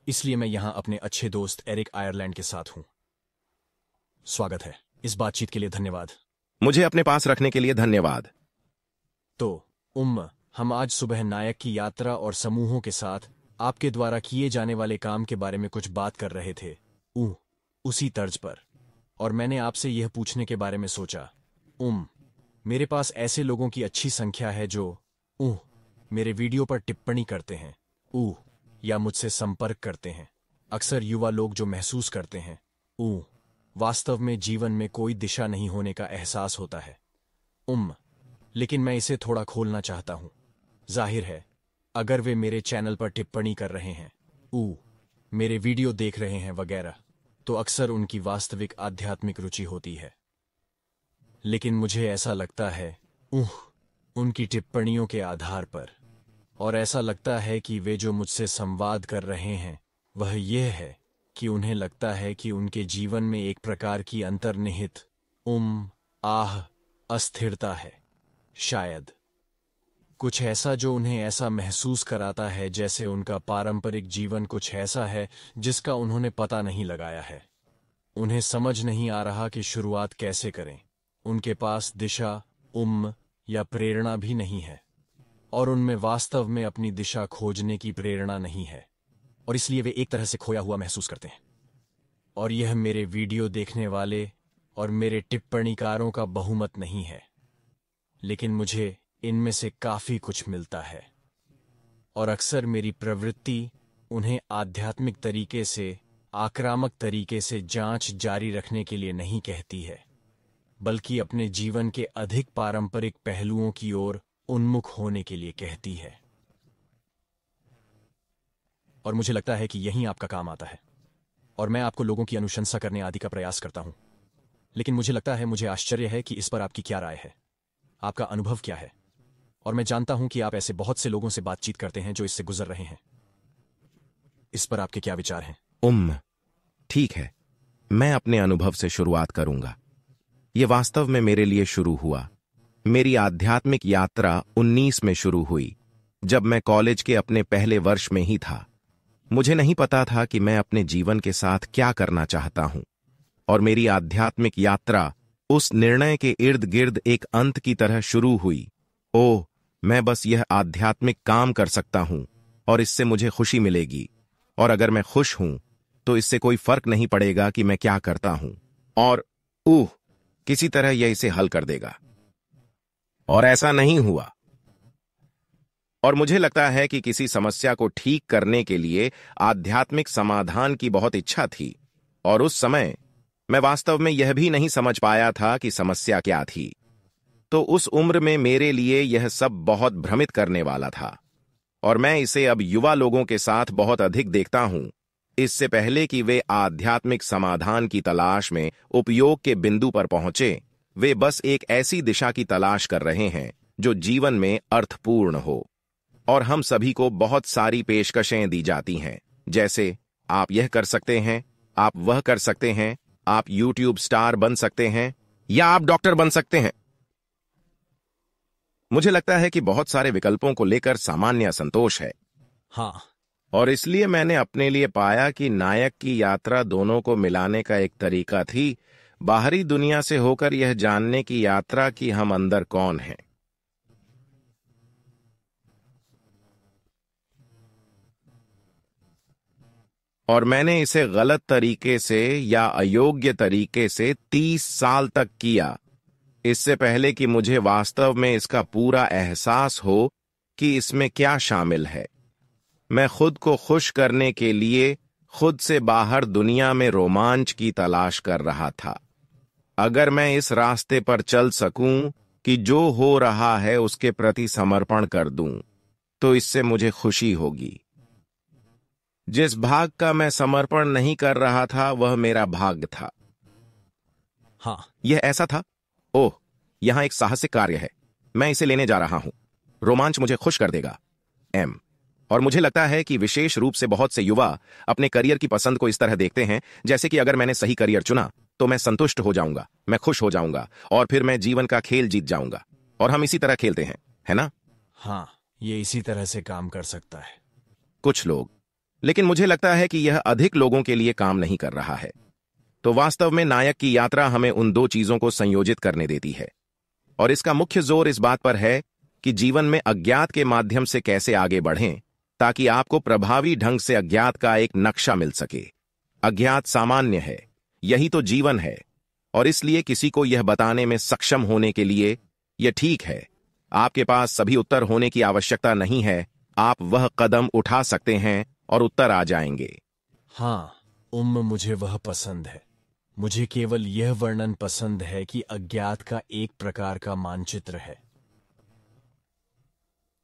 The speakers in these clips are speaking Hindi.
इसलिए मैं यहाँ अपने अच्छे दोस्त एरिक आयरलैंड के साथ हूँ। स्वागत है। इस बातचीत के लिए धन्यवाद। मुझे अपने पास रखने के लिए धन्यवाद। तो हम आज सुबह नायक की यात्रा और समूहों के साथ आपके द्वारा किए जाने वाले काम के बारे में कुछ बात कर रहे थे। उसी तर्ज पर। और मैंने आपसे यह पूछने के बारे में सोचा। मेरे पास ऐसे लोगों की अच्छी संख्या है जो मेरे वीडियो पर टिप्पणी करते हैं या मुझसे संपर्क करते हैं। अक्सर युवा लोग जो महसूस करते हैं वास्तव में जीवन में कोई दिशा नहीं होने का एहसास होता है। लेकिन मैं इसे थोड़ा खोलना चाहता हूं। जाहिर है, अगर वे मेरे चैनल पर टिप्पणी कर रहे हैं मेरे वीडियो देख रहे हैं वगैरह, तो अक्सर उनकी वास्तविक आध्यात्मिक रुचि होती है। लेकिन मुझे ऐसा लगता है उनकी टिप्पणियों के आधार पर, और ऐसा लगता है कि वे जो मुझसे संवाद कर रहे हैं वह यह है कि उन्हें लगता है कि उनके जीवन में एक प्रकार की अंतर्निहित अस्थिरता है। शायद कुछ ऐसा जो उन्हें ऐसा महसूस कराता है जैसे उनका पारंपरिक जीवन कुछ ऐसा है जिसका उन्होंने पता नहीं लगाया है। उन्हें समझ नहीं आ रहा कि शुरुआत कैसे करें। उनके पास दिशा या प्रेरणा भी नहीं है, और उनमें वास्तव में अपनी दिशा खोजने की प्रेरणा नहीं है, और इसलिए वे एक तरह से खोया हुआ महसूस करते हैं। और यह मेरे वीडियो देखने वाले और मेरे टिप्पणीकारों का बहुमत नहीं है, लेकिन मुझे इनमें से काफी कुछ मिलता है। और अक्सर मेरी प्रवृत्ति उन्हें आध्यात्मिक तरीके से, आक्रामक तरीके से जांच जारी रखने के लिए नहीं कहती है, बल्कि अपने जीवन के अधिक पारंपरिक पहलुओं की ओर उन्मुख होने के लिए कहती है। और मुझे लगता है कि यही आपका काम आता है, और मैं आपको लोगों की अनुशंसा करने आदि का प्रयास करता हूं। लेकिन मुझे लगता है, मुझे आश्चर्य है कि इस पर आपकी क्या राय है, आपका अनुभव क्या है। और मैं जानता हूं कि आप ऐसे बहुत से लोगों से बातचीत करते हैं जो इससे गुजर रहे हैं। इस पर आपके क्या विचार हैं? ठीक है, मैं अपने अनुभव से शुरुआत करूंगा। यह वास्तव में मेरे लिए शुरू हुआ। मेरी आध्यात्मिक यात्रा 19 में शुरू हुई, जब मैं कॉलेज के अपने पहले वर्ष में ही था। मुझे नहीं पता था कि मैं अपने जीवन के साथ क्या करना चाहता हूं, और मेरी आध्यात्मिक यात्रा उस निर्णय के इर्द गिर्द एक अंत की तरह शुरू हुई। मैं बस यह आध्यात्मिक काम कर सकता हूं और इससे मुझे खुशी मिलेगी, और अगर मैं खुश हूं तो इससे कोई फर्क नहीं पड़ेगा कि मैं क्या करता हूं, और किसी तरह यह इसे हल कर देगा। और ऐसा नहीं हुआ। और मुझे लगता है कि किसी समस्या को ठीक करने के लिए आध्यात्मिक समाधान की बहुत इच्छा थी, और उस समय मैं वास्तव में यह भी नहीं समझ पाया था कि समस्या क्या थी। तो उस उम्र में मेरे लिए यह सब बहुत भ्रमित करने वाला था, और मैं इसे अब युवा लोगों के साथ बहुत अधिक देखता हूं। इससे पहले कि वे आध्यात्मिक समाधान की तलाश में उपयोग के बिंदु पर पहुंचे, वे बस एक ऐसी दिशा की तलाश कर रहे हैं जो जीवन में अर्थपूर्ण हो। और हम सभी को बहुत सारी पेशकशें दी जाती हैं, जैसे आप यह कर सकते हैं, आप वह कर सकते हैं, आप यूट्यूब स्टार बन सकते हैं, या आप डॉक्टर बन सकते हैं। मुझे लगता है कि बहुत सारे विकल्पों को लेकर सामान्य असंतोष है। हाँ। और इसलिए मैंने अपने लिए पाया कि नायक की यात्रा दोनों को मिलाने का एक तरीका थी, बाहरी दुनिया से होकर यह जानने की यात्रा कि हम अंदर कौन हैं। और मैंने इसे गलत तरीके से या अयोग्य तरीके से 30 साल तक किया, इससे पहले कि मुझे वास्तव में इसका पूरा एहसास हो कि इसमें क्या शामिल है। मैं खुद को खुश करने के लिए खुद से बाहर दुनिया में रोमांच की तलाश कर रहा था। अगर मैं इस रास्ते पर चल सकूं कि जो हो रहा है उसके प्रति समर्पण कर दूं, तो इससे मुझे खुशी होगी। जिस भाग का मैं समर्पण नहीं कर रहा था वह मेरा भाग्य था। हाँ। यह ऐसा था, यहां एक साहसिक कार्य है, मैं इसे लेने जा रहा हूं, रोमांच मुझे खुश कर देगा। और मुझे लगता है कि विशेष रूप से बहुत से युवा अपने करियर की पसंद को इस तरह देखते हैं, जैसे कि अगर मैंने सही करियर चुना तो मैं संतुष्ट हो जाऊंगा, मैं खुश हो जाऊंगा, और फिर मैं जीवन का खेल जीत जाऊंगा। और हम इसी तरह खेलते हैं, है ना? हाँ, ये इसी तरह से काम कर सकता है। कुछ लोग, लेकिन मुझे लगता है कि यह अधिक लोगों के लिए काम नहीं कर रहा है। तो वास्तव में नायक की यात्रा हमें उन दो चीजों को संयोजित करने देती है, और इसका मुख्य जोर इस बात पर है कि जीवन में अज्ञात के माध्यम से कैसे आगे बढ़ें ताकि आपको प्रभावी ढंग से अज्ञात का एक नक्शा मिल सके। अज्ञात सामान्य है, यही तो जीवन है, और इसलिए किसी को यह बताने में सक्षम होने के लिए यह ठीक है। आपके पास सभी उत्तर होने की आवश्यकता नहीं है, आप वह कदम उठा सकते हैं और उत्तर आ जाएंगे। हाँ, मुझे वह पसंद है। मुझे केवल यह वर्णन पसंद है कि अज्ञात का एक प्रकार का मानचित्र है।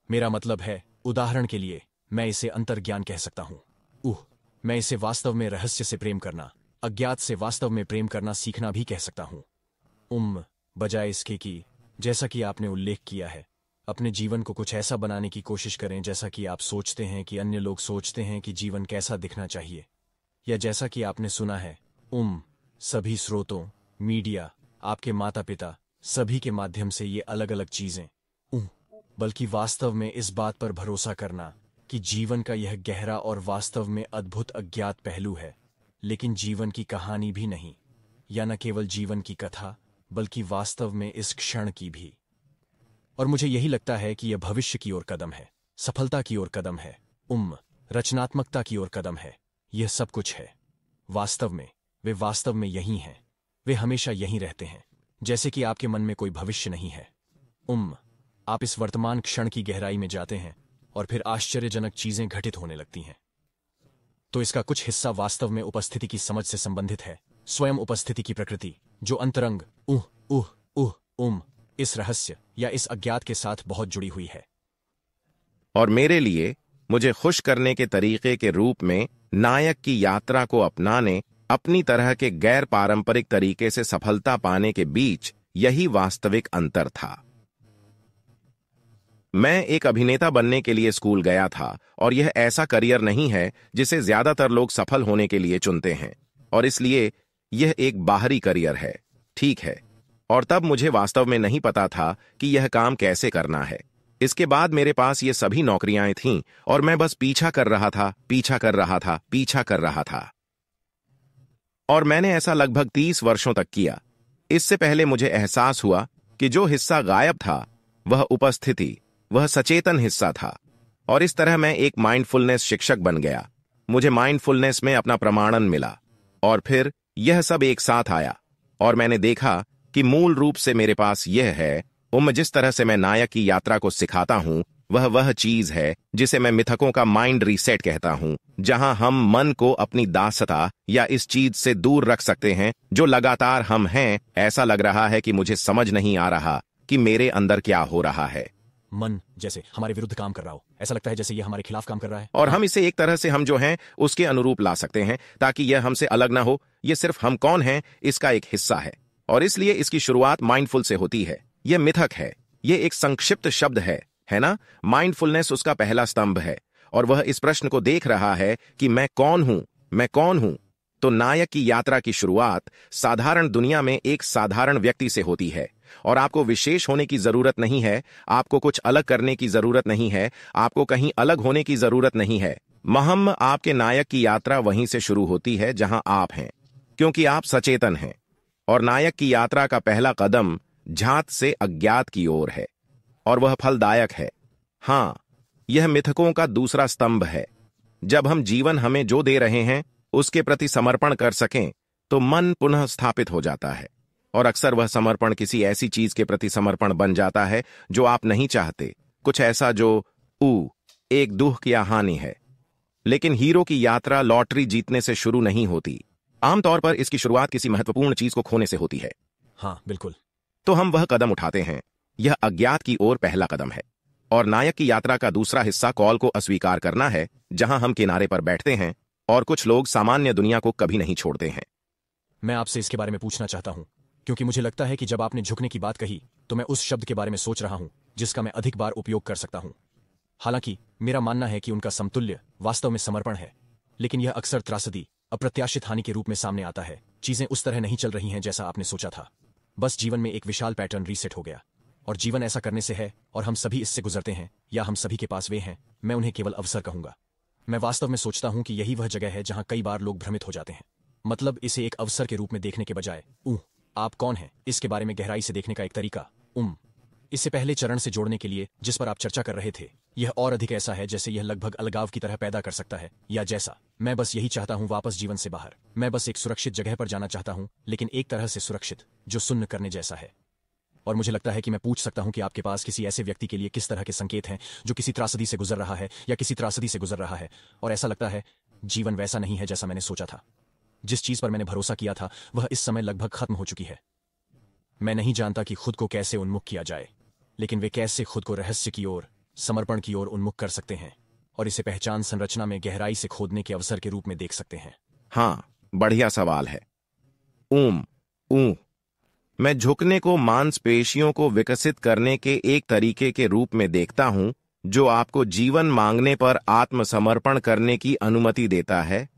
मेरा मतलब है, उदाहरण के लिए मैं इसे अंतर्ज्ञान कह सकता हूं। मैं इसे वास्तव में रहस्य से प्रेम करना, अज्ञात से वास्तव में प्रेम करना सीखना भी कह सकता हूं। बजाय इसके कि, जैसा कि आपने उल्लेख किया है, अपने जीवन को कुछ ऐसा बनाने की कोशिश करें जैसा कि आप सोचते हैं कि अन्य लोग सोचते हैं कि जीवन कैसा दिखना चाहिए, या जैसा कि आपने सुना है, सभी स्रोतों, मीडिया, आपके माता पिता, सभी के माध्यम से ये अलग अलग चीजें, बल्कि वास्तव में इस बात पर भरोसा करना कि जीवन का यह गहरा और वास्तव में अद्भुत अज्ञात पहलू है, लेकिन जीवन की कहानी भी नहीं, या न केवल जीवन की कथा, बल्कि वास्तव में इस क्षण की भी। और मुझे यही लगता है कि यह भविष्य की ओर कदम है, सफलता की ओर कदम है, रचनात्मकता की ओर कदम है। यह सब कुछ है। वास्तव में वे वास्तव में यही हैं, वे हमेशा यहीं रहते हैं, जैसे कि आपके मन में कोई भविष्य नहीं है। आप इस वर्तमान क्षण की गहराई में जाते हैं और फिर आश्चर्यजनक चीजें घटित होने लगती हैं। तो इसका कुछ हिस्सा वास्तव में उपस्थिति की समझ से संबंधित है, स्वयं उपस्थिति की प्रकृति, जो अंतरंग इस रहस्य या इस अज्ञात के साथ बहुत जुड़ी हुई है। और मेरे लिए मुझे खुश करने के तरीके के रूप में नायक की यात्रा को अपनाने, अपनी तरह के गैर पारंपरिक तरीके से सफलता पाने के बीच यही वास्तविक अंतर था। मैं एक अभिनेता बनने के लिए स्कूल गया था, और यह ऐसा करियर नहीं है जिसे ज्यादातर लोग सफल होने के लिए चुनते हैं, और इसलिए यह एक बाहरी करियर है, ठीक है। और तब मुझे वास्तव में नहीं पता था कि यह काम कैसे करना है। इसके बाद मेरे पास ये सभी नौकरियां थीं, और मैं बस पीछा कर रहा था। और मैंने ऐसा लगभग 30 वर्षों तक किया। इससे पहले मुझे एहसास हुआ कि जो हिस्सा गायब था वह उपस्थिति, वह सचेतन हिस्सा था। और इस तरह मैं एक माइंडफुलनेस शिक्षक बन गया। मुझे माइंडफुलनेस में अपना प्रमाणन मिला, और फिर यह सब एक साथ आया, और मैंने देखा कि मूल रूप से मेरे पास यह है, जिस तरह से मैं नायक की यात्रा को सिखाता हूं, वह चीज है जिसे मैं मिथकों का माइंड रीसेट कहता हूं, जहां हम मन को अपनी दासता या इस चीज से दूर रख सकते हैं जो लगातार हम हैं। ऐसा लग रहा है कि मुझे समझ नहीं आ रहा कि मेरे अंदर क्या हो रहा है। मन जैसे हमारे विरुद्ध काम कर रहा हो, ऐसा लगता है जैसे यह हमारे खिलाफ काम कर रहा है। और हम इसे एक तरह से हम जो हैं उसके अनुरूप ला सकते हैं, ताकि यह हमसे अलग ना हो। यह सिर्फ हम कौन हैं इसका एक हिस्सा है, और इसलिए इसकी शुरुआत माइंडफुल से होती है। यह मिथक है, यह एक संक्षिप्त शब्द है ना। माइंडफुलनेस उसका पहला स्तंभ है, और वह इस प्रश्न को देख रहा है कि मैं कौन हूं। तो नायक की यात्रा की शुरुआत साधारण दुनिया में एक साधारण व्यक्ति से होती है, और आपको विशेष होने की जरूरत नहीं है, आपको कुछ अलग करने की जरूरत नहीं है, आपको कहीं अलग होने की जरूरत नहीं है। आपके नायक की यात्रा वहीं से शुरू होती है जहां आप हैं, क्योंकि आप सचेतन हैं। और नायक की यात्रा का पहला कदम झात से अज्ञात की ओर है, और वह फलदायक है। हां, यह मिथकों का दूसरा स्तंभ है। जब हम जीवन हमें जो दे रहे हैं उसके प्रति समर्पण कर सकें, तो मन पुनः स्थापित हो जाता है, और अक्सर वह समर्पण किसी ऐसी चीज के प्रति समर्पण बन जाता है जो आप नहीं चाहते, कुछ ऐसा जो एक दुख या हानि है। लेकिन हीरो की यात्रा लॉटरी जीतने से शुरू नहीं होती। आमतौर पर इसकी शुरुआत किसी महत्वपूर्ण चीज को खोने से होती है। हाँ, बिल्कुल। तो हम वह कदम उठाते हैं, यह अज्ञात की ओर पहला कदम है। और नायक की यात्रा का दूसरा हिस्सा कॉल को अस्वीकार करना है, जहां हम किनारे पर बैठते हैं, और कुछ लोग सामान्य दुनिया को कभी नहीं छोड़ते हैं। मैं आपसे इसके बारे में पूछना चाहता हूं, क्योंकि मुझे लगता है कि जब आपने झुकने की बात कही तो मैं उस शब्द के बारे में सोच रहा हूं जिसका मैं अधिक बार उपयोग कर सकता हूं। हालांकि मेरा मानना है कि उनका समतुल्य वास्तव में समर्पण है, लेकिन यह अक्सर त्रासदी, अप्रत्याशित हानि के रूप में सामने आता है। चीजें उस तरह नहीं चल रही हैं जैसा आपने सोचा था। बस जीवन में एक विशाल पैटर्न रीसेट हो गया, और जीवन ऐसा करने से है, और हम सभी इससे गुजरते हैं, या हम सभी के पास वे हैं। मैं उन्हें केवल अवसर कहूंगा। मैं वास्तव में सोचता हूं कि यही वह जगह है जहां कई बार लोग भ्रमित हो जाते हैं। मतलब इसे एक अवसर के रूप में देखने के बजाय आप कौन हैं इसके बारे में गहराई से देखने का एक तरीका। इससे पहले चरण से जोड़ने के लिए जिस पर आप चर्चा कर रहे थे, यह और अधिक ऐसा है जैसे यह लगभग अलगाव की तरह पैदा कर सकता है, या जैसा मैं बस यही चाहता हूं, वापस जीवन से बाहर। मैं बस एक सुरक्षित जगह पर जाना चाहता हूं, लेकिन एक तरह से सुरक्षित जो सुन्न करने जैसा है। और मुझे लगता है कि मैं पूछ सकता हूं कि आपके पास किसी ऐसे व्यक्ति के लिए किस तरह के संकेत हैं जो किसी त्रासदी से गुजर रहा है या किसी त्रासदी से गुजर रहा है, और ऐसा लगता है जीवन वैसा नहीं है जैसा मैंने सोचा था। जिस चीज पर मैंने भरोसा किया था वह इस समय लगभग खत्म हो चुकी है। मैं नहीं जानता कि खुद को कैसे उन्मुख किया जाए, लेकिन वे कैसे खुद को रहस्य की ओर, समर्पण की ओर उन्मुख कर सकते हैं और इसे पहचान संरचना में गहराई से खोदने के अवसर के रूप में देख सकते हैं। हाँ, बढ़िया सवाल है। मैं झुकने को मांसपेशियों को विकसित करने के एक तरीके के रूप में देखता हूं जो आपको जीवन मांगने पर आत्मसमर्पण करने की अनुमति देता है।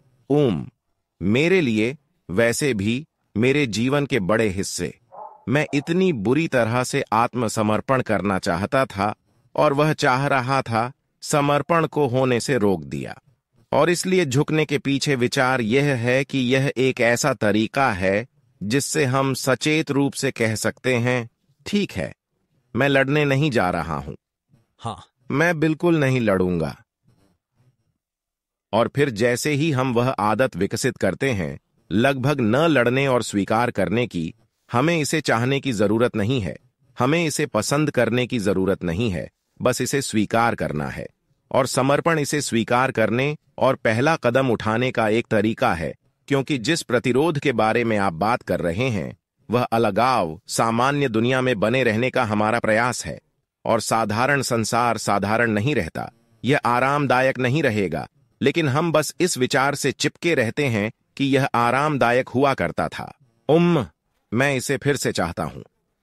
मेरे लिए, वैसे भी मेरे जीवन के बड़े हिस्से, मैं इतनी बुरी तरह से आत्मसमर्पण करना चाहता था और वह चाह रहा था समर्पण को होने से रोक दिया। और इसलिए झुकने के पीछे विचार यह है कि यह एक ऐसा तरीका है जिससे हम सचेत रूप से कह सकते हैं, ठीक है, मैं लड़ने नहीं जा रहा हूं। हाँ, मैं बिल्कुल नहीं लड़ूंगा। और फिर जैसे ही हम वह आदत विकसित करते हैं, लगभग न लड़ने और स्वीकार करने की, हमें इसे चाहने की जरूरत नहीं है, हमें इसे पसंद करने की जरूरत नहीं है, बस इसे स्वीकार करना है। और समर्पण इसे स्वीकार करने और पहला कदम उठाने का एक तरीका है, क्योंकि जिस प्रतिरोध के बारे में आप बात कर रहे हैं वह अलगाव, सामान्य दुनिया में बने रहने का हमारा प्रयास है। और साधारण संसार साधारण नहीं रहता, यह आरामदायक नहीं रहेगा, लेकिन हम बस इस विचार से चिपके रहते हैं कि यह आरामदायक हुआ करता था। मैं इसे फिर से चाहता हूं।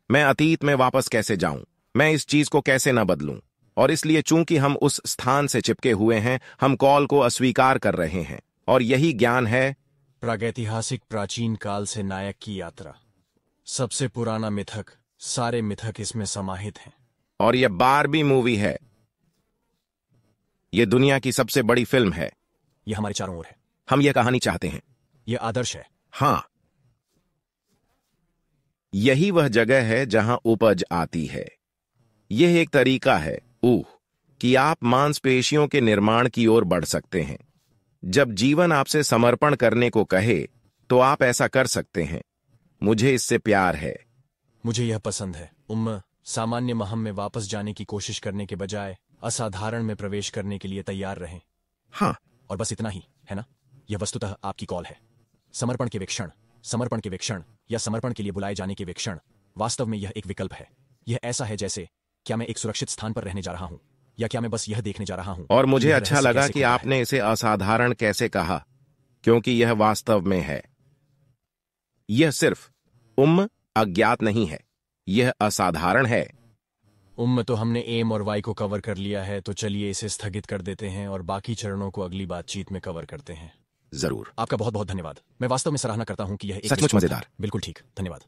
मैं अतीत में वापस कैसे जाऊं? मैं इस चीज को कैसे न बदलूं? और इसलिए चूंकि हम उस स्थान से चिपके हुए हैं, हम कॉल को अस्वीकार कर रहे हैं। और यही ज्ञान है। प्रागैतिहासिक प्राचीन काल से नायक की यात्रा, सबसे पुराना मिथक, सारे मिथक इसमें समाहित हैं। और यह बारबी मूवी है। यह दुनिया की सबसे बड़ी फिल्म है। यह हमारे चारों ओर है। हम यह कहानी चाहते हैं। यह आदर्श है। हाँ, यही वह जगह है जहां उपज आती है। यह एक तरीका है कि आप मांसपेशियों के निर्माण की ओर बढ़ सकते हैं। जब जीवन आपसे समर्पण करने को कहे तो आप ऐसा कर सकते हैं। मुझे इससे प्यार है। मुझे यह पसंद है। सामान्य महम में वापस जाने की कोशिश करने के बजाय असाधारण में प्रवेश करने के लिए तैयार रहें। हाँ, और बस इतना ही है ना? यह वस्तुतः आपकी कॉल है। समर्पण के विक्षण, समर्पण के विक्षण या समर्पण के लिए बुलाए जाने के विक्षण, वास्तव में यह एक विकल्प है। यह ऐसा है जैसे, क्या मैं एक सुरक्षित स्थान पर रहने जा रहा हूं, या क्या मैं बस यह देखने जा रहा हूं। और मुझे अच्छा लगा कि आपने इसे असाधारण कैसे कहा, क्योंकि यह वास्तव में है। यह सिर्फ अज्ञात नहीं है, यह असाधारण है। तो हमने एम और वाई को कवर कर लिया है, तो चलिए इसे स्थगित कर देते हैं और बाकी चरणों को अगली बातचीत में कवर करते हैं। जरूर। आपका बहुत बहुत धन्यवाद। मैं वास्तव में सराहना करता हूं कि यह एक सचमुच मजेदार। बिल्कुल ठीक, धन्यवाद।